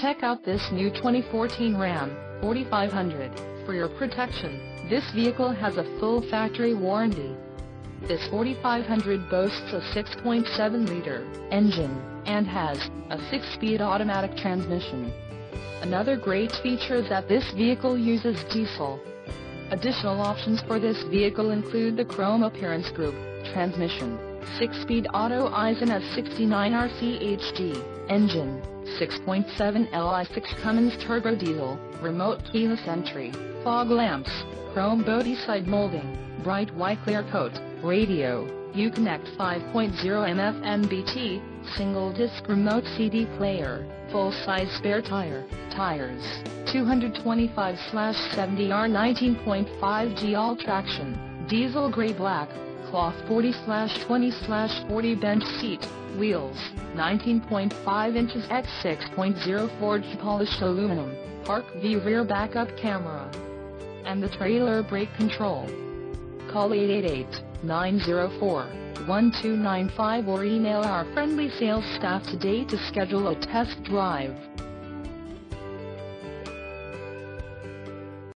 Check out this new 2014 Ram 4500. For your protection, this vehicle has a full factory warranty. This 4500 boasts a 6.7-liter engine and has a 6-speed automatic transmission. Another great feature is that this vehicle uses diesel. Additional options for this vehicle include the chrome appearance group, transmission, 6-speed auto Eisen 69 RCHD engine, 6.7 Li6 Cummins turbo diesel, remote keyless entry, fog lamps, chrome body side molding, bright white clear coat, radio, Uconnect 5.0 MFNBT, single disc remote CD player, full-size spare tires, 225/70R 19.5G all traction, diesel gray black, cloth 40/20/40 bench seat, wheels, 19.5 inches x 6.04 G polished aluminum, Park View rear backup camera, and the trailer brake control. Call 888-904-1295 or email our friendly sales staff today to schedule a test drive.